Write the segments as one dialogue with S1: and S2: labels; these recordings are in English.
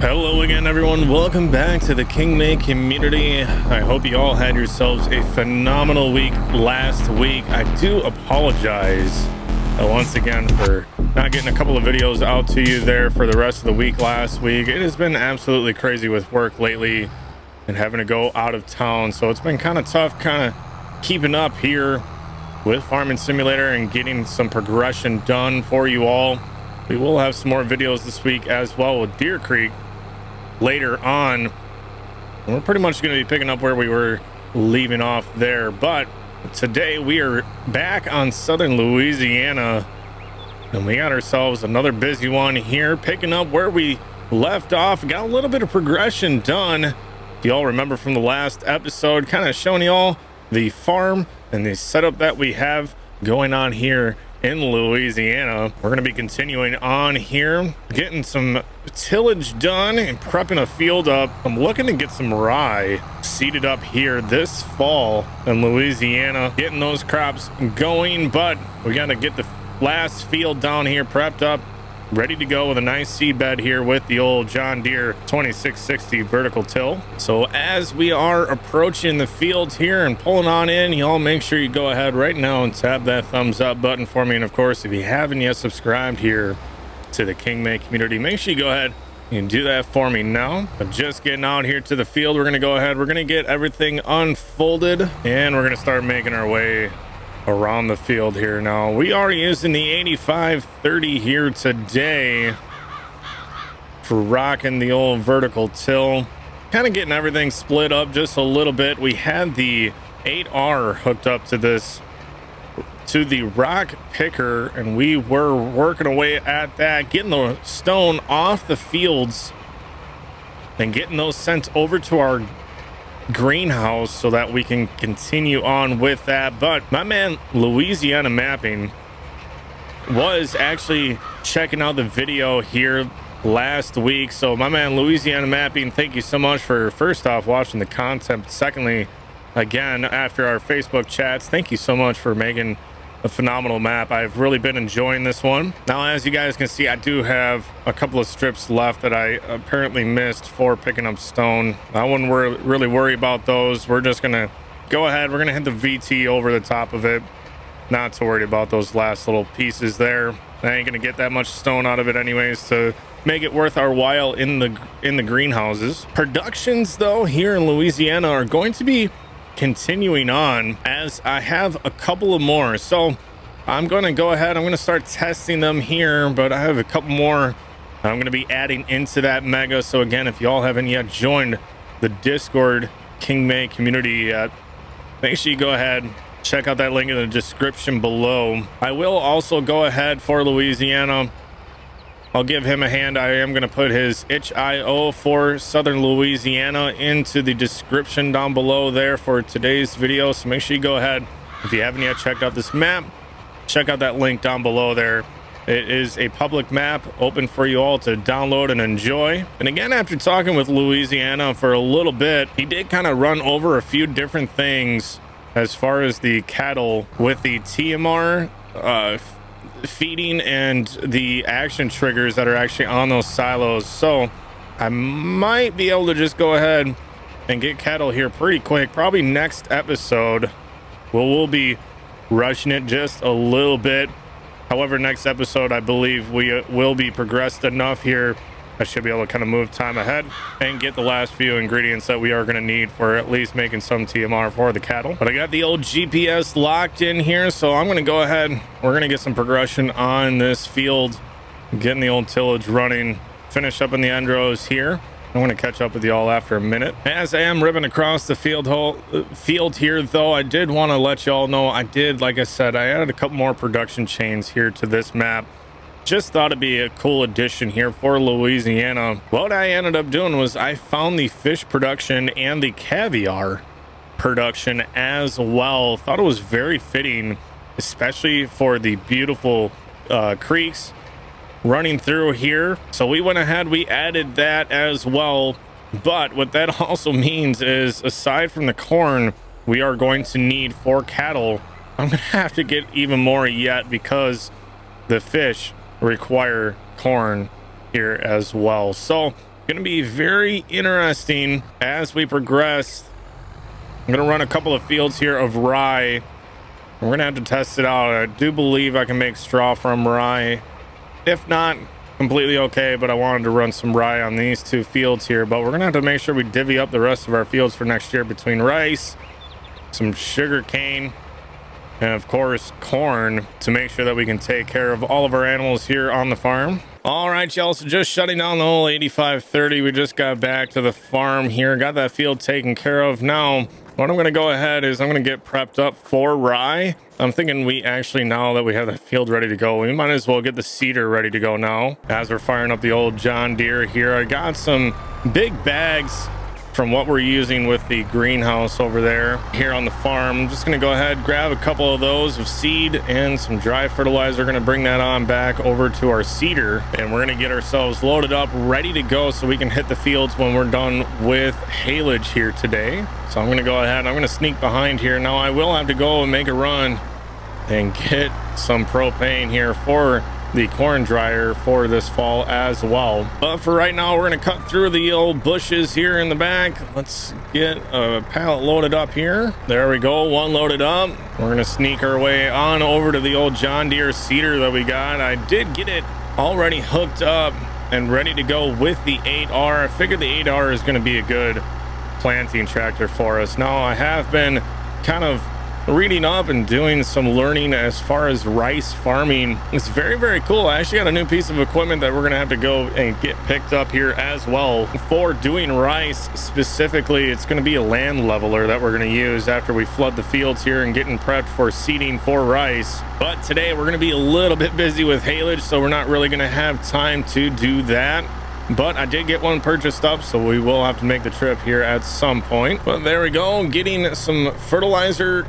S1: Hello again, everyone. Welcome back to the King May community. I hope you all had yourselves a phenomenal week last week. I do apologize once again for not getting a couple of videos out to you there for the rest of the week last week. It has been absolutely crazy with work lately and having to go out of town, so it's been kind of tough keeping up here with Farming Simulator and getting some progression done for you all. We will have some more videos this week as well with Deer Creek later on. We're pretty much going to be picking up where we were leaving off there, but today we are back on southern Louisiana and we got ourselves another busy one here, picking up where we left off. Got a little bit of progression done, if you all remember from the last episode, kind of showing you all the farm and the setup that we have going on here in Louisiana. We're going to be continuing on here, getting some tillage done and prepping a field up. I'm looking to get some rye seeded up here this fall in Louisiana, getting those crops going, but we got to get the last field down here prepped up, ready to go with a nice seed bed here with the old John Deere 2660 vertical till. So as we are approaching the fields here and pulling on in, y'all make sure you go ahead right now and tap that thumbs up button for me. And of course, if you haven't yet subscribed here to the King May community, make sure you go ahead and do that for me now. But just getting out here to the field, we're going to go ahead, we're going to get everything unfolded and we're going to start making our way around the field here. Now we are using the 8530 here today for rocking the old vertical till, kind of getting everything split up just a little bit. We had the 8R hooked up to the rock picker and we were working away at that, getting the stone off the fields and getting those sent over to our greenhouse so that we can continue on with that. But my man Louisiana Mapping was actually checking out the video here last week. So my man Louisiana Mapping, thank you so much for first off watching the content. Secondly, again, after our Facebook chats, thank you so much for making a phenomenal map. I've really been enjoying this one. Now, as you guys can see, I do have a couple of strips left that I apparently missed for picking up stone. I wouldn't really worry about those. We're just gonna go ahead, we're gonna hit the VT over the top of it, not to worry about those last little pieces there. I ain't gonna get that much stone out of it anyways to make it worth our while in the greenhouses. Productions though here in Louisiana are going to be continuing on, as I have a couple of more. So I'm going to go ahead, I'm going to start testing them here, but I have a couple more I'm going to be adding into that mega. So again, if y'all haven't yet joined the Discord King May community yet, make sure you go ahead, check out that link in the description below. I will also go ahead for Louisiana, I'll give him a hand. I am going to put his itch.io for Southern Louisiana into the description down below there for today's video. So make sure you go ahead. If you haven't yet checked out this map, check out that link down below there. It is a public map open for you all to download and enjoy. And again, after talking with Louisiana for a little bit, he did kind of run over a few different things as far as the cattle with the TMR, feeding and the action triggers that are actually on those silos. So I might be able to just go ahead and get cattle here pretty quick, probably next episode. We'll be rushing it just a little bit. However, next episode I believe we will be progressed enough here. I should be able to kind of move time ahead and get the last few ingredients that we are going to need for at least making some TMR for the cattle. But I got the old GPS locked in here, so I'm going to go ahead. We're going to get some progression on this field, getting the old tillage running, finish up in the end rows here. I'm going to catch up with y'all after a minute. As I am ripping across the field here, though, I did want to let y'all know like I said, I added a couple more production chains here to this map. Just thought it'd be a cool addition here for Louisiana. What I ended up doing was I found the fish production and the caviar production as well. Thought it was very fitting, especially for the beautiful creeks running through here. So we went ahead, we added that as well. But what that also means is, aside from the corn, we are going to need for cattle. I'm gonna have to get even more yet, because the fish require corn here as well. So Going to be very interesting as we progress. I'm going to run a couple of fields here of rye. We're going to have to test it out. I do believe I can make straw from rye. If not, completely okay, but I wanted to run some rye on these two fields here. But we're going to have to make sure we divvy up the rest of our fields for next year between rice, some sugar cane, and of course corn, to make sure that we can take care of all of our animals here on the farm. All right, y'all, so just shutting down the whole 8530. We just got back to the farm here, got that field taken care of. Now what I'm going to go ahead is I'm going to get prepped up for rye. I'm thinking we actually, now that we have the field ready to go, we might as well get the seeder ready to go now as we're firing up the old John Deere here. I got some big bags from what we're using with the greenhouse over there here on the farm. I'm just going to go ahead, grab a couple of those of seed and some dry fertilizer. We're going to bring that on back over to our seeder, and we're going to get ourselves loaded up, ready to go, so we can hit the fields when we're done with haylage here today. So I'm going to go ahead, I'm going to sneak behind here. Now I will have to go and make a run and get some propane here for the corn dryer for this fall as well. But for right now, we're going to cut through the old bushes here in the back. Let's get a pallet loaded up here. There we go, one loaded up. We're going to sneak our way on over to the old John Deere seeder that we got. I did get it already hooked up and ready to go with the 8R. I figured the 8R is going to be a good planting tractor for us. Now I have been kind of reading up and doing some learning as far as rice farming. It's very, very cool. I actually got a new piece of equipment that we're gonna have to go and get picked up here as well for doing rice. Specifically, it's gonna be a land leveler that we're gonna use after we flood the fields here and getting prepped for seeding for rice. But today we're gonna be a little bit busy with haylage, so we're not really gonna have time to do that. But I did get one purchased up, so we will have to make the trip here at some point. But there we go, getting some fertilizer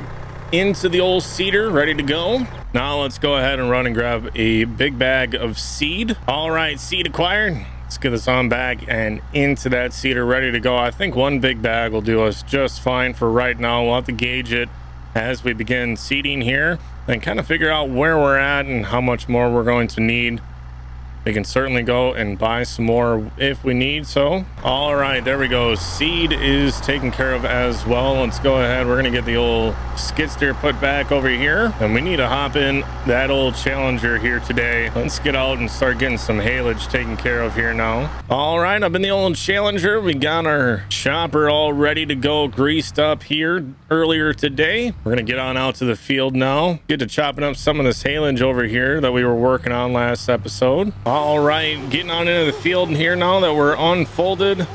S1: into the old seeder, ready to go. Now let's go ahead and run and grab a big bag of seed. All right, seed acquired. Let's get this on back and into that seeder, ready to go. I think one big bag will do us just fine for right now. We'll have to gauge it as we begin seeding here and kind of figure out where we're at and how much more we're going to need. We can certainly go and buy some more if we need so. All right, there we go. Seed is taken care of as well. Let's go ahead. We're going to get the old skid steer put back over here. And we need to hop in that old Challenger here today. Let's get out and start getting some haylage taken care of here now. All right, up in the old Challenger. We got our chopper all ready to go, greased up here earlier today. We're going to get on out to the field now. Get to chopping up some of this haylage over here that we were working on last episode. All right, getting on into the field here now that we're unfolded.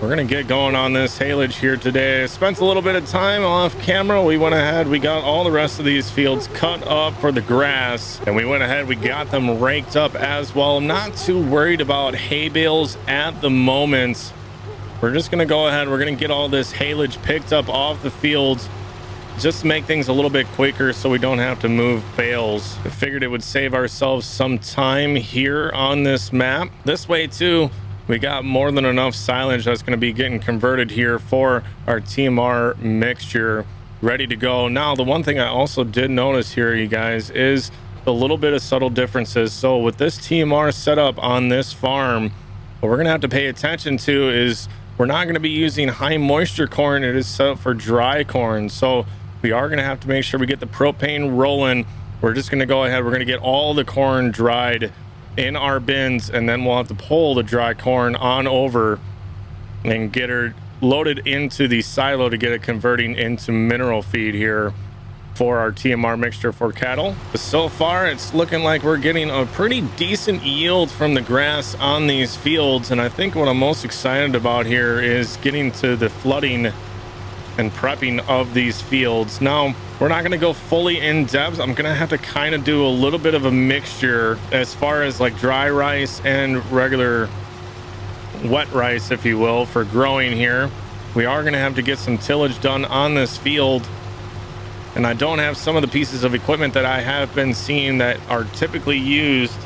S1: We're gonna get going on this haylage here today. I spent a little bit of time off camera. We went ahead, we got all the rest of these fields cut up for the grass, and we went ahead, we got them raked up as well. I'm not too worried about hay bales at the moment. We're just gonna go ahead, we're gonna get all this haylage picked up off the fields just to make things a little bit quicker so we don't have to move bales. I figured it would save ourselves some time here on this map. This way too, we got more than enough silage that's going to be getting converted here for our TMR mixture ready to go. Now, the one thing I also did notice here, you guys, is a little bit of subtle differences. So with this TMR setup on this farm, what we're going to have to pay attention to is we're not going to be using high moisture corn. It is set up for dry corn. So we are going to have to make sure we get the propane rolling. We're just going to go ahead. We're going to get all the corn dried in our bins, and then we'll have to pull the dry corn on over and get her loaded into the silo to get it converting into mineral feed here for our TMR mixture for cattle. So far, it's looking like we're getting a pretty decent yield from the grass on these fields. And I think what I'm most excited about here is getting to the flooding and prepping of these fields. Now, we're not going to go fully in depth. I'm going to have to kind of do a little bit of a mixture as far as like dry rice and regular wet rice, if you will, for growing here. We are going to have to get some tillage done on this field. And I don't have some of the pieces of equipment that I have been seeing that are typically used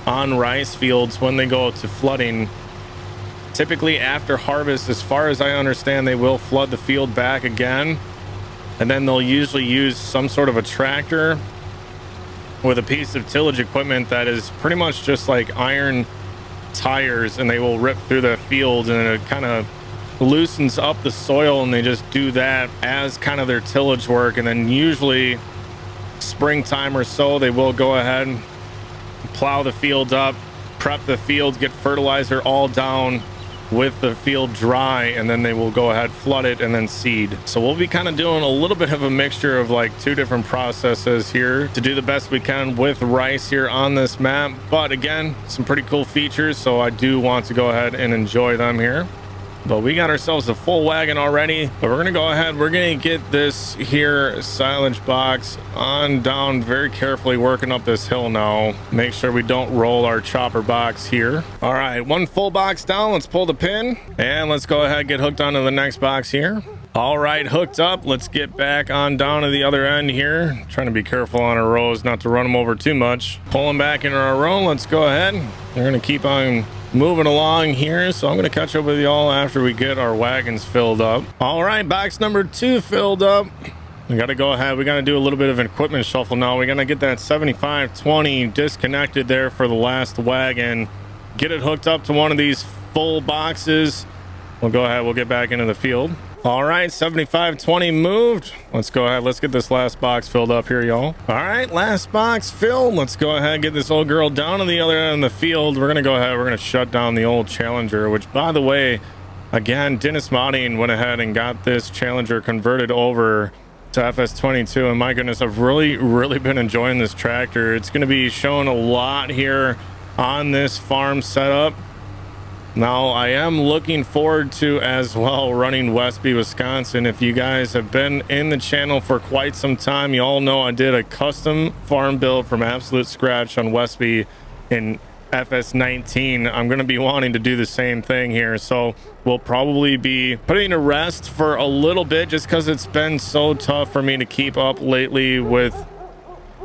S1: on rice fields when they go to flooding. Typically after harvest, as far as I understand, they will flood the field back again, and then they'll usually use some sort of a tractor with a piece of tillage equipment that is pretty much just like iron tires, and they will rip through the field, and it kind of loosens up the soil, and they just do that as kind of their tillage work. And then usually springtime or so, they will go ahead and plow the fields up, prep the fields, get fertilizer all down with the field dry, and then they will go ahead, flood it, and then seed. So we'll be kind of doing a little bit of a mixture of like two different processes here to do the best we can with rice here on this map. But again, some pretty cool features, so I do want to go ahead and enjoy them here. But we got ourselves a full wagon already, but we're gonna go ahead, we're gonna get this here silage box on down very carefully, working up this hill now. Make sure we don't roll our chopper box here. All right, one full box down. Let's pull the pin and let's go ahead, get hooked onto the next box here. All right, hooked up. Let's get back on down to the other end here. Trying to be careful on our rows, not to run them over too much. Pulling back into our row. Let's go ahead. We're gonna keep on moving along here, so I'm going to catch up with y'all after we get our wagons filled up. All right, box number 2 filled up. We got to go ahead, we got to do a little bit of an equipment shuffle now. We're going to get that 7520 disconnected there for the last wagon, get it hooked up to one of these full boxes. We'll go ahead, we'll get back into the field. All right, 7520 moved. Let's go ahead, let's get this last box filled up here, y'all. All right, last box filled. Let's go ahead, get this old girl down to the other end of the field. We're gonna go ahead, we're gonna shut down the old Challenger, which, by the way, again, Dennis Modding went ahead and got this Challenger converted over to FS22, and my goodness, I've really been enjoying this tractor. It's gonna be showing a lot here on this farm setup. Now, I am looking forward to as well running Westby, Wisconsin. If you guys have been in the channel for quite some time, you all know I did a custom farm build from absolute scratch on Westby in FS19. I'm going to be wanting to do the same thing here, so we'll probably be putting a rest for a little bit just because it's been so tough for me to keep up lately with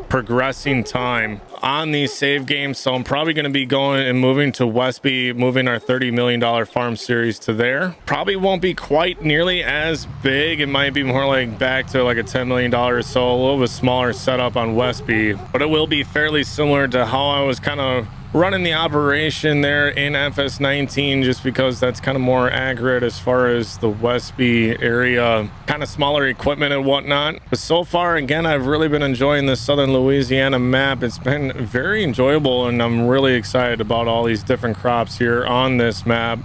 S1: progressing time on these save games. So I'm probably going to be going and moving to Westby, moving our $30 million farm series to there. Probably won't be quite nearly as big. It might be more like back to like a $10 million or so, a little bit smaller setup on Westby, but it will be fairly similar to how I was kind of running the operation there in FS19, just because that's kind of more accurate as far as the Westby area, kind of smaller equipment and whatnot. But so far, again, I've really been enjoying this Southern Louisiana map. It's been very enjoyable, and I'm really excited about all these different crops here on this map.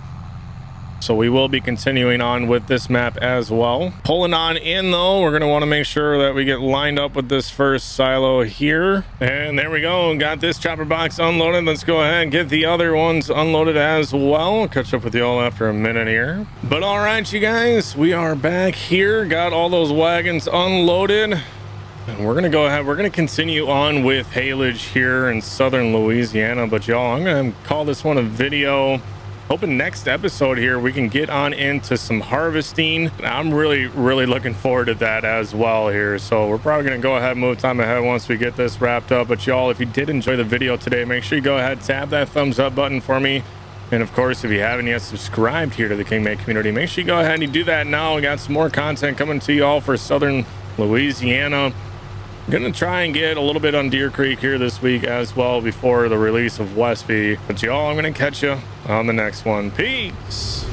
S1: So we will be continuing on with this map as well. Pulling on in though, we're going to want to make sure that we get lined up with this first silo here. And there we go. Got this chopper box unloaded. Let's go ahead and get the other ones unloaded as well. I'll catch up with you all after a minute here. But all right, you guys, we are back here. Got all those wagons unloaded. And we're going to go ahead. We're going to continue on with Haylage here in Southern Louisiana. But y'all, I'm going to call this one a video. Hoping next episode here we can get on into some harvesting. I'm really looking forward to that as well here. So we're probably going to go ahead and move time ahead once we get this wrapped up. But y'all, if you did enjoy the video today, make sure you go ahead, tap that thumbs up button for me. And of course, if you haven't yet subscribed here to the King Make community, make sure you go ahead and do that now. We got some more content coming to you all for Southern Louisiana. I'm gonna try and get a little bit on Deer Creek here this week as well before the release of Westby. But y'all, I'm gonna catch you on the next one. Peace.